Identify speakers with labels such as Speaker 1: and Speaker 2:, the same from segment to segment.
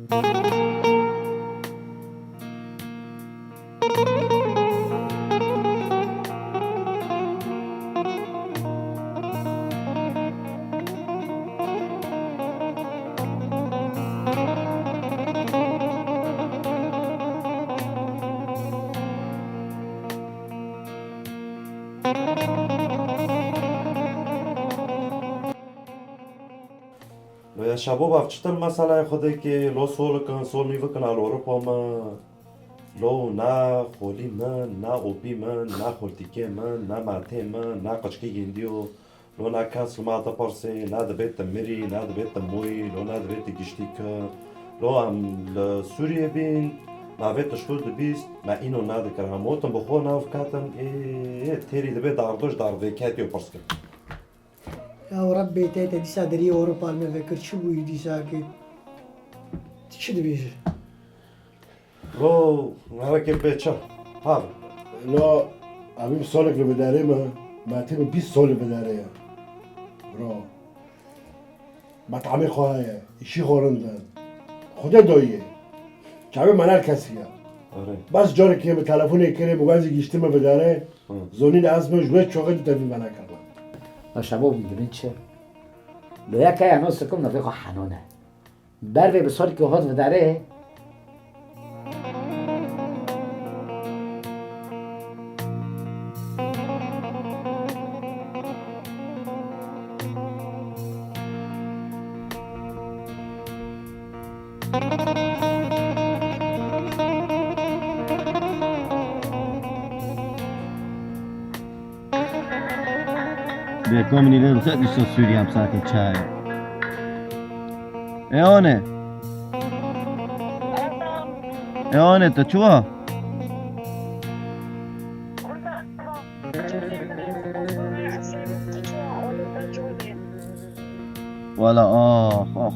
Speaker 1: يا شباب افتشتن مسئله خودی که لو سول کن سول میوکن ال اروپا ما لو نا خولی من نا اوبی من نا خورتیکه من نا ماته من نا قچکی گندیو لو نا کانسل ما تپرسی نا دبیت مری نا دبیت موی لو نا دبیت گشتیک لو هم سوریه بین ما بيت شهور دبيست ما إنه نادي كرهموتن بخو ناف كاتن تيري دبي داردوش دارد كاتيو برسكن
Speaker 2: يا ربي تيتا ديسا دري أوروبا ما فكر شو بوي ديسا كي شو دبيجي
Speaker 1: رو نراكب بيتشا هذا
Speaker 3: لا عميم سالك اللي بداري ما تيم 20 سال بداري برا مطعمي خواهي اشي خورندن خدا دایه چابه منال کسیه بس جاری که به تلفنی کنه بگوزی گیشتیم بداره زونین ازمش روی چوغه دی تفیل منال کردن
Speaker 4: شباب میدونین چه؟ لویا که اینو سکم نفیق حنونه بر به سال که هات بداره
Speaker 5: بيكم من اللي رخصت يشتغل سوريا مساكن شاي ايونه ايونه تشوها ولا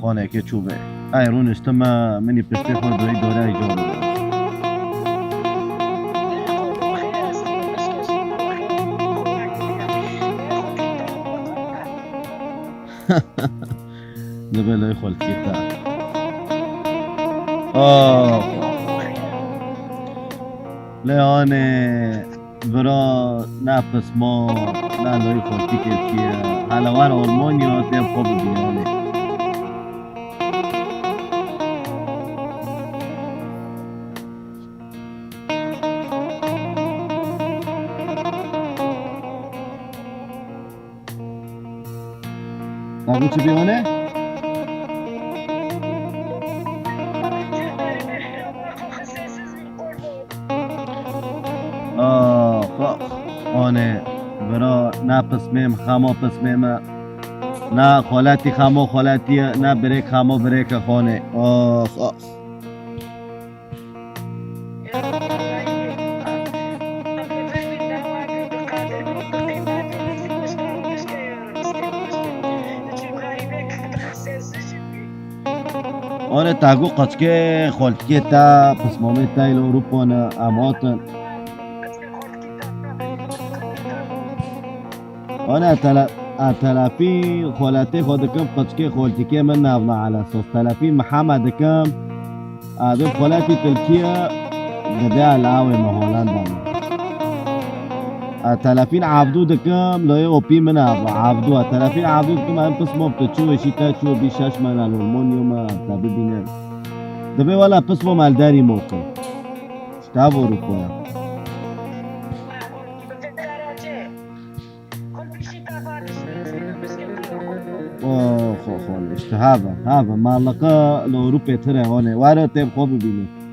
Speaker 5: خانه که چوبه ایرون استما منی پسته خود دوی دوره ایجاد دبل يخل كيتا ليانه برا نفس ما لا لا يخل كيتا على ورا ألمانيا تيم خوب بيانه تابو چه بیانه؟ آنه برا نه پسمیم خما پسمیم نه خالتی خما خالتی نه بریک خما بریک خانه آنه تاگو قچکه خالتیه تا پسمامه تایل اروپا نه اماتن آنه تلافی خالتی خودکم قچکه خالتیه من نابنا على اساس تلافی محمد کم آدم خالتی ترکیه گده علاوه مهالان دارم تلافين عبدو دكم لا يوبي من عبدو تلافين عبدو دكم هم قسمه بتشوي شيتا تشوي بيشاش من الهرمونيوم تابي بينر دبي ولا قسمه مال داري موكو تابو روكو خو هذا ما لقى الأوروبي ترى هون وارد تيم خوب بيني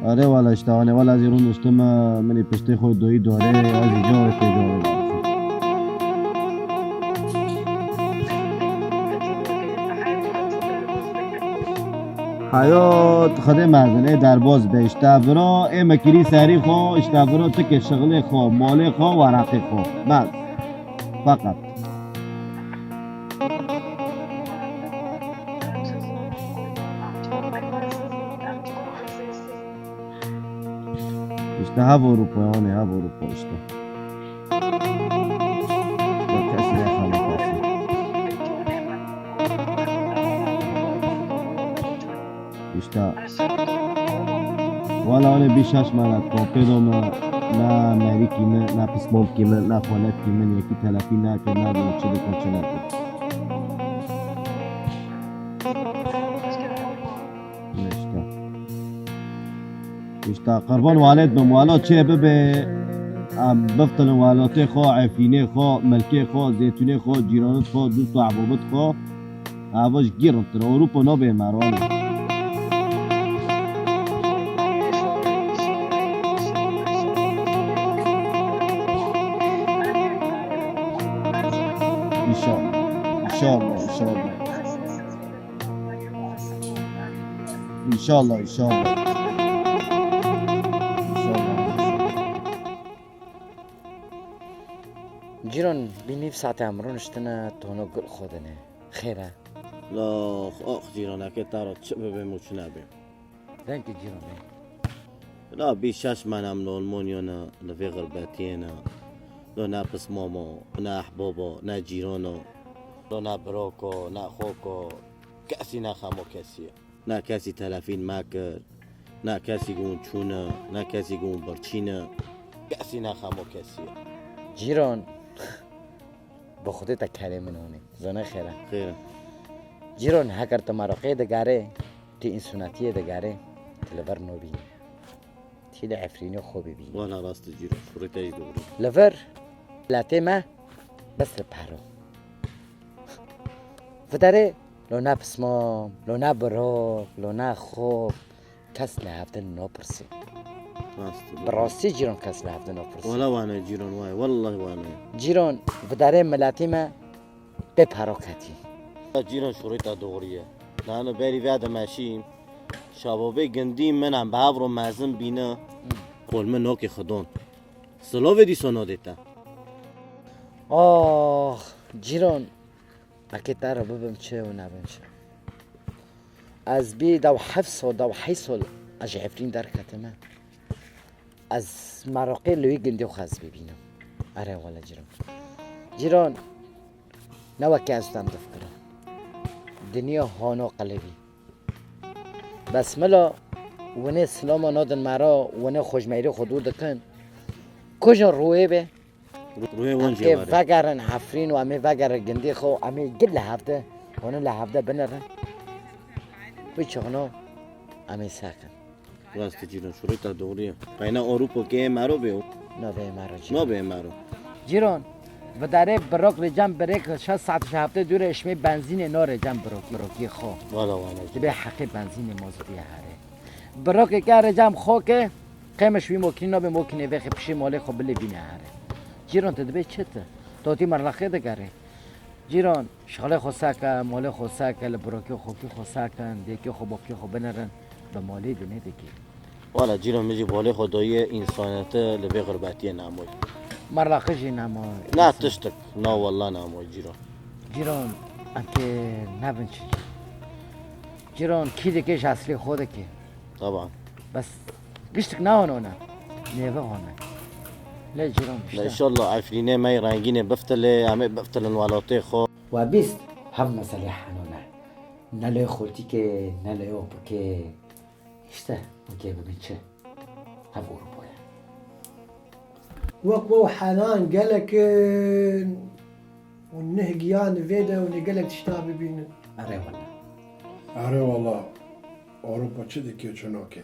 Speaker 5: آره والا اشتهانه والا از ایرون داشتم منی پشته خود دوی داره از اینجا اتجاه حیات خده مردنه در باز به اشتهورا ای مکری سری خو اشتهورا تک شغل خو مال خو ورقی خو بس فقط işte hav Avrupa yani hav Avrupa işte. کسی نخوام کسی işte ولی آن بیشش من پیدام نه مریکی نه پسمام کیمه نه خالت کیمه یکی تلفی نکرد نه چه بکن چه نکرد işte قربان والد بم والا چه ببه بفتن والات خو عفینه خو ملکه خو زیتونه خو جیرانت خو دوست و عبابت خو عواش گیرم تر اروپا نبه مرانه İnşallah.
Speaker 4: جیران بینی ساعت امرون اشتنه تونو گل خودنه خیره
Speaker 5: لا آخ جیرانه که تارا چه ببیم و چه نبیم
Speaker 4: دنکی جیرانه
Speaker 5: لا بیشش منم لا المانیانا لفی غربتینا لا نه پس ماما نه احبابا نه جیرانا لا نه براکا نه خوکا کسی نه خمو کسیه نه کسی تلفین مکر نه کسی گون چونه نه کسی گون برچینه کسی نه خمو کسیه
Speaker 4: جیران با خودت کریم منونه زنه خیره
Speaker 5: خیره
Speaker 4: جیران هکر تمارقه دگاره تی این سنتیه دگاره تلور نو بینه تی عفرینی خوبی بینه
Speaker 5: والا راست جیران شوری تایی دوری
Speaker 4: لور لاته ما بس لپارو و داره لو نه پسمام لو نه براک لو نه خوب کس لحفته نو پرسه براستی جیران کس لحفته نو پرسه
Speaker 5: ولا وانا جيران واي والله وانا
Speaker 4: جیران و داره ملاتی ما به پراکتی
Speaker 5: جيران شريطة دغرية لأنه باري بعد ماشيين شبابي قنديم منهم بعبرو مازن بينا قول من هوكي خدون سلاوه دي سونا ديتا
Speaker 4: آه جیران اگه داره ببین چه و نبین چه از بی دو 7 سال دو 8 سال از عفرین در کتمه از مراقه لوی گندی خواست ببینم اره والا جیران نوکی از دم دفکرم دنیا هانو قلبی بس ملا ونه سلام نادن مرا ونه خوشمیری خودو دکن کجا روی به
Speaker 5: روی وان
Speaker 4: که
Speaker 5: جواره
Speaker 4: وگرن حفرین و امی وگر گندی خو امی گل لحفته هونه لحفته بنرن بچهانو امی ساکن
Speaker 5: راست جيران شريطة دغرية قينا أوروبا كي مارو بيو
Speaker 4: نبه مرا جیران
Speaker 5: ما بي مارو
Speaker 4: جیران و داره براک رجم بریک 6 ساعت هفته دور اشمی بنزین نو رجم براکی خو
Speaker 5: ولا وانا
Speaker 4: به حقی بنزین مازوتی هره براک که رجم خو که قیمش بی مکینه به مکینه وقت پیش مالی خو بلی بینه هره جیران تدبی چته توتی مرلخه دگره جیران شغله خو ساکه مالی خو ساکه لبراکی خوکی خو ساکن دیکی خو باکی خو بنرن به مالی دونه دیگه
Speaker 5: ولا جيران مجي بالي خدايا إنسانيته لبي غرباتية نعموي
Speaker 4: مرلخه جی نما
Speaker 5: لا تشتك لا والله نعموي جيران
Speaker 4: جیران انکه نبین چی جیران کی دیگه اصلی خوده که
Speaker 5: طبعا
Speaker 4: بس قشتك ناونونا نيفا هونا لا جيران
Speaker 5: لا إن شاء الله عفرينة ما يرانجيني بفتلة عمي بفتلة الوالاتي خو
Speaker 4: وبيست هم مسألة حنونا نلا خولتي كي نلا يوب كي اشته مكيبه من چه هم أوروبايا
Speaker 2: وقبو حنان قالك والنهجيان فيدا ونقالك تشتابي بينا
Speaker 4: أري والله
Speaker 3: آره والله اروپا چه دیگه چناکه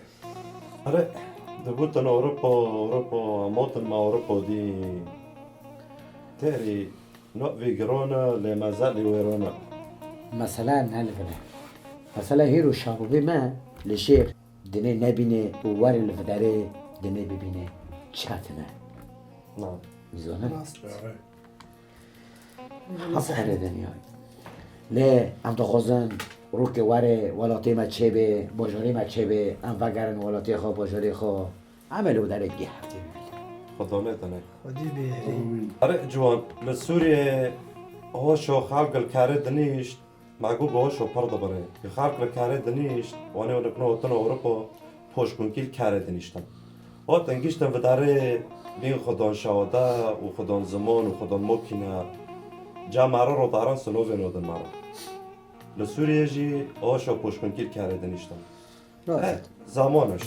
Speaker 1: آره دبوتن أوروبا موطن ما أوروبا دي تاري نقفي جرونا لما زال ويرونا
Speaker 4: مثلا هالفنا مثلا هيرو شابوبي ما لشير دني نبينه وواري الفداري دني ببينه شاتنا
Speaker 1: نعم
Speaker 4: ميزونه
Speaker 3: آره
Speaker 4: أصحر الدنيا لا أم تخوزن روك واره ولاتي ما تشبه باجاري ما تشبه أم وگرن ولاتي خو باجاري خو عملوا داره جي حفتي
Speaker 1: خدمتنا
Speaker 2: ودي بيهري
Speaker 1: آره جوان لسوريا هوشو خلق الكاري دنيشت معقول هوشو برضه بري خلق الكاري دنيشت وانا ونكنو وطن أوروبا پوش كون كيل كاري دنيشتن ها تنگیشتن و داره بین خودان شاده و خودان زمان و خودان مکینه جمعه رو دارن سنو ونودن مرا لسوریه جی آشا پشکنکیر کرده نیشتن
Speaker 2: راست
Speaker 1: زمانش